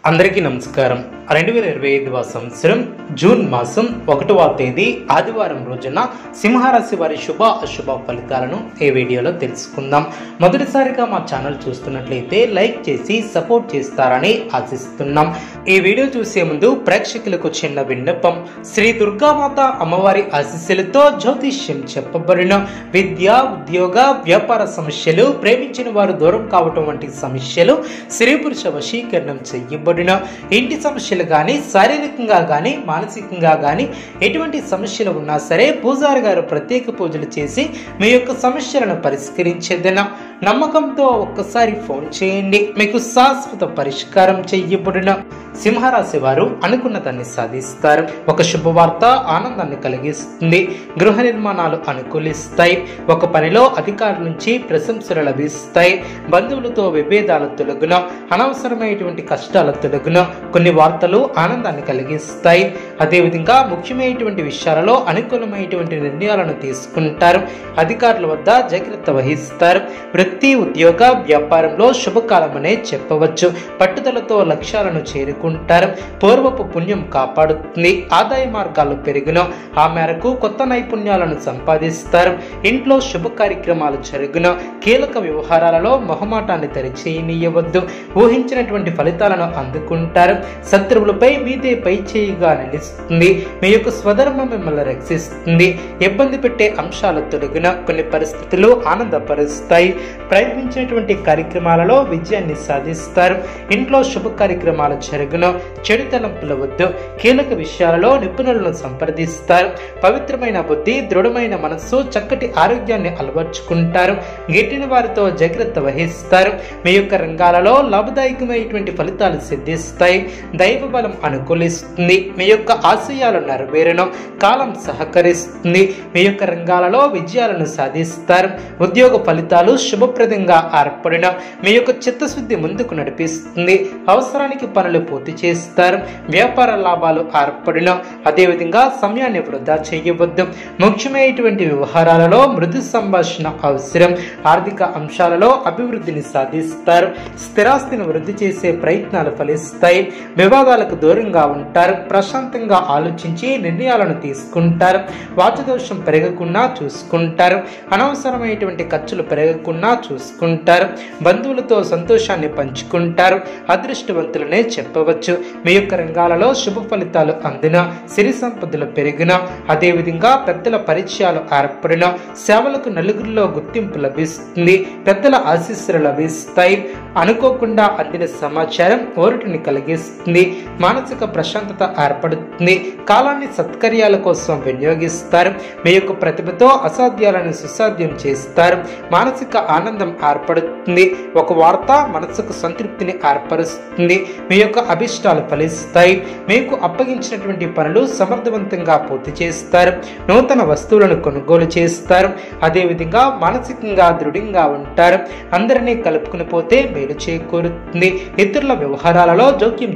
అందరికీ నమస్కారం. 2025వ సంవత్సరం జూన్ మాసం 1వ తేదీ ఆదివారం రోజున సింహరాశి వారి శుభ అశుభ ఫలితాలను ఈ వీడియోలో తెలుసుకుందాం. మొదటిసారిగా మా ఛానల్ చూస్తున్నట్లయితే లైక్ చేసి సపోర్ట్ చేస్తారని ఆశిస్తున్నాం. ఈ వీడియో చూసే ముందు ప్రేక్షకులకు చిన్న విన్నపం. శ్రీ దుర్గామాత అమ్మవారి ఆశీస్సులతో జ్యోతిష్యం చెప్పబడిన విద్య, ఉద్యోగ, వ్యాపార సమస్యలు, ప్రేమించిన వారు దూరం కావటం వంటి సమస్యలు, స్త్రీ పురుష వశీకరణం చేయబడిన ఇంటి సమస్యలు కానీ, శారీరకంగా కానీ, మానసికంగా కానీ ఎటువంటి సమస్యలు ఉన్నా సరే పూజారి గారు ప్రత్యేక పూజలు చేసి మీ యొక్క సమస్యలను పరిష్కరించేదన నమ్మకంతో ఒక్కసారి ఫోన్ చేయండి. మీకు శాశ్వత పరిష్కారం చేయబడిన సింహరాశి వారు అనుకున్న దాన్ని సాధిస్తారు. ఒక శుభవార్త ఆనందాన్ని కలిగిస్తుంది. గృహ నిర్మాణాలు అనుకూలిస్తాయి. ఒక పనిలో అధికారుల నుంచి ప్రశంసలు లభిస్తాయి. బంధువులతో విభేదాలు తొలగున, అనవసరమైనటువంటి కష్టాలు తొలగున కొన్ని వార్తలు ఆనందాన్ని కలిగిస్తాయి. అదేవిధంగా ముఖ్యమైనటువంటి విషయాలలో అనుకూలమైనటువంటి నిర్ణయాలను తీసుకుంటారు. అధికారుల వద్ద జాగ్రత్త వహిస్తారు. వృత్తి, ఉద్యోగ, వ్యాపారంలో శుభకాలమనే చెప్పవచ్చు. పట్టుదలతో లక్ష్యాలను చేరుకుంటారు. పూర్వపు పుణ్యం కాపాడుతుంది. ఆదాయ మార్గాలు పెరిగిన ఆ మేరకు కొత్త నైపుణ్యాలను సంపాదిస్తారు. ఇంట్లో శుభ కార్యక్రమాలు జరుగున కీలక వ్యవహారాలలో మొహమాటాన్ని తెరిచేయనీయవద్దు. ఊహించినటువంటి ఫలితాలను అందుకుంటారు. శత్రువులపై మీదే పై చేయిగా నిలుస్తుంది. మీ యొక్క స్వధర్మం మిమ్మల్ని రక్షిస్తుంది. ఇబ్బంది పెట్టే అంశాలు తొలగిన కొన్ని పరిస్థితులు ఆనందపరుస్తాయి. ప్రయత్నించినటువంటి కార్యక్రమాలలో విజయాన్ని సాధిస్తారు. ఇంట్లో శుభ కార్యక్రమాలు జరుగున చెడు తలంపుల వద్దు. కీలక విషయాలలో నిపుణులను సంప్రదిస్తారు. పవిత్రమైన బుద్ధి, దృఢమైన మనస్సు, చక్కటి ఆరోగ్యాన్ని అలవర్చుకుంటారు. గిట్టిన వారితో జాగ్రత్త వహిస్తారు. మీ యొక్క రంగాలలో లాభదాయకమైనటువంటి ఫలితాలు సిద్ధిస్తాయి. దైవ బలం అనుకూలిస్తుంది. మీ యొక్క ఆశయాలు నెరవేరును. కాలం సహకరిస్తుంది. మీ యొక్క రంగాలలో విజయాలను సాధిస్తారు. ఉద్యోగ ఫలితాలు శుభప్రదంగా ఏర్పడిన మీ యొక్క చిత్తశుద్ధి ముందుకు నడిపిస్తుంది. అవసరానికి పనులు పూర్తి చేస్తారు. వ్యాపార లాభాలు ఏర్పడిన అదేవిధంగా సమయాన్ని వృధా చేయవద్దు. ముఖ్యమైనటువంటి వ్యవహారాలలో మృదు సంభాషణ అవసరం. ఆర్థిక అంశాలలో అభివృద్ధిని సాధిస్తారు. స్థిరాస్తిని వృద్ధి చేసే ప్రయత్నాలు ఫలిస్తాయి. వివాదాలకు దూరంగా ఉంటారు. ప్రశాంతంగా ఆలోచించి నిర్ణయాలను తీసుకుంటారు. వాచదోషం పెరగకుండా చూసుకుంటారు. అనవసరమైనటువంటి ఖర్చులు పెరగకుండా చూసుకుంటారు. బంధువులతో సంతోషాన్ని పంచుకుంటారు. అదృష్టవంతులనే చెప్పవచ్చు. మీ యొక్క రంగాలలో శుభ ఫలితాలు అందిన, సిరి సంపదలు పెరిగిన, అదేవిధంగా పెద్దల పరిచయాలు ఏర్పడిన, సేవలకు నలుగురిలో గుర్తింపు లభిస్తుంది. పెద్దల ఆశీస్సులు లభిస్తాయి. అనుకోకుండా అందిన సమాచారం ఓరటిని కలిగిస్తుంది. మానసిక ప్రశాంతత ఏర్పడుతుంది. కాలాన్ని సత్కార్యాల కోసం వినియోగిస్తారు. మీ యొక్క ప్రతిభతో అసాధ్యాలను సుసాధ్యం చేస్తారు. మానసిక ఆనందం ఏర్పడుతుంది. ఒక వార్త మనసుకు సంతృప్తిని ఏర్పరుస్తుంది. మీ యొక్క అభిష్టాలు ఫలిస్తాయి. మీకు అప్పగించినటువంటి పనులు సమర్థవంతంగా పూర్తి చేస్తారు. నూతన వస్తువులను కొనుగోలు చేస్తారు. అదేవిధంగా మానసికంగా దృఢంగా ఉంటారు. అందరినీ కలుపుకుని పోతే మేలు చేకూరుతుంది. ఇతరుల వ్యవహారాలలో జోక్యం